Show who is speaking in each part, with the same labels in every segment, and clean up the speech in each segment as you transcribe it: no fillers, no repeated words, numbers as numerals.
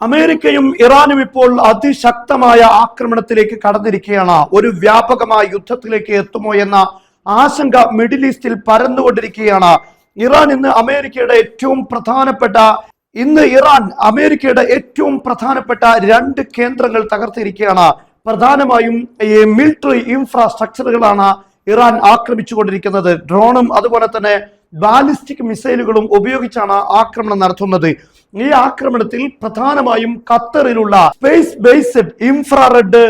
Speaker 1: അമേരിക്കയും ഇറാനും ഇപ്പോൾ അതിശക്തമായ ആക്രമണത്തിലേക്ക് കടന്നിരിക്കുകയാണ്. ഒരു വ്യാപകമായ യുദ്ധത്തിലേക്ക് എത്തുമോ എന്ന ആശങ്ക മിഡിൽ ഈസ്റ്റിൽ പരന്നുകൊണ്ടിരിക്കുകയാണ്. ഇറാൻ ഇന്ന് അമേരിക്കയുടെ ഏറ്റവും പ്രധാനപ്പെട്ട രണ്ട് കേന്ദ്രങ്ങൾ തകർത്തിരിക്കുകയാണ്. പ്രധാനമായും ഈ മിലിറ്ററി ഇൻഫ്രാസ്ട്രക്ചറുകളാണ് ഇറാൻ ആക്രമിച്ചുകൊണ്ടിരിക്കുന്നത്. ഡ്രോണും അതുപോലെ തന്നെ ബാലിസ്റ്റിക് മിസൈലുകളും ഉപയോഗിച്ചാണ് ആക്രമണം നടത്തുന്നത്. ഈ ആക്രമണത്തിൽ പ്രധാനമായും ഖത്തറിലുള്ള സ്പേസ് ബേസ്ഡ് ഇൻഫ്രാറെഡ്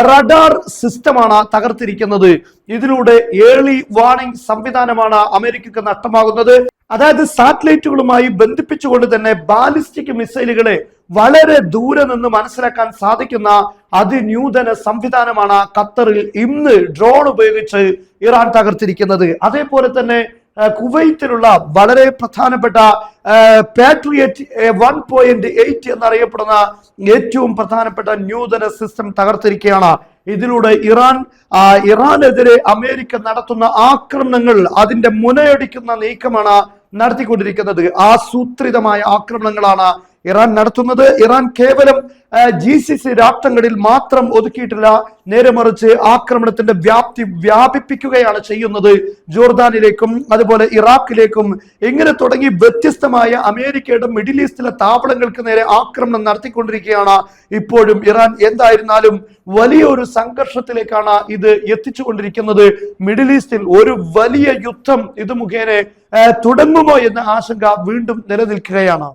Speaker 1: റഡാർ സിസ്റ്റമാണ് തകർത്തിരിക്കുന്നത്. ഇതിലൂടെ ഏർലി വാർണിംഗ് സംവിധാനമാണ് അമേരിക്കക്ക് നഷ്ടമാകുന്നത്. അതായത് സാറ്റലൈറ്റുകളുമായി ബന്ധിപ്പിച്ചുകൊണ്ട് തന്നെ ബാലിസ്റ്റിക് മിസൈലുകളെ വളരെ ദൂരെ നിന്ന് മനസ്സിലാക്കാൻ സാധിക്കുന്ന അതിനൂതന സംവിധാനമാണ് ഖത്തറിൽ ഇന്ന് ഡ്രോൺ ഉപയോഗിച്ച് ഇറാൻ തകർത്തിരിക്കുന്നത്. അതേപോലെ തന്നെ കുവൈറ്റിലുള്ള വളരെ പ്രധാനപ്പെട്ട പാട്രിയറ്റ് 1.8 എന്നറിയപ്പെടുന്ന ഏറ്റവും പ്രധാനപ്പെട്ട നൂതന സിസ്റ്റം തകർത്തിരിക്കുകയാണ്. ഇതിലൂടെ ഇറാനെതിരെ അമേരിക്ക നടത്തുന്ന ആക്രമണങ്ങൾ അതിന്റെ മുനയടിക്കുന്ന നീക്കമാണ് നടത്തിക്കൊണ്ടിരിക്കുന്നത്. ആസൂത്രിതമായ ആക്രമണങ്ങളാണ് ഇറാൻ നടത്തുന്നത്. ഇറാൻ കേവലം GCC രാഷ്ട്രങ്ങളിൽ മാത്രം ഒതുക്കിയിട്ടില്ല, നേരെ മറിച്ച് ആക്രമണത്തിന്റെ വ്യാപ്തി വ്യാപിപ്പിക്കുകയാണ് ചെയ്യുന്നത്. ജോർദാനിലേക്കും അതുപോലെ ഇറാഖിലേക്കും ഇങ്ങനെ തുടങ്ങി വ്യത്യസ്തമായ അമേരിക്കയുടെ മിഡിൽ ഈസ്റ്റിലെ താവളങ്ങൾക്ക് നേരെ ആക്രമണം നടത്തിക്കൊണ്ടിരിക്കുകയാണ് ഇപ്പോഴും ഇറാൻ. എന്തായിരുന്നാലും വലിയൊരു സംഘർഷത്തിലേക്കാണ് ഇത് എത്തിച്ചുകൊണ്ടിരിക്കുന്നത്. മിഡിൽ ഈസ്റ്റിൽ ഒരു വലിയ യുദ്ധം ഇത് മുഖേന തുടങ്ങുമോ എന്ന ആശങ്ക വീണ്ടും നിലനിൽക്കുകയാണ്.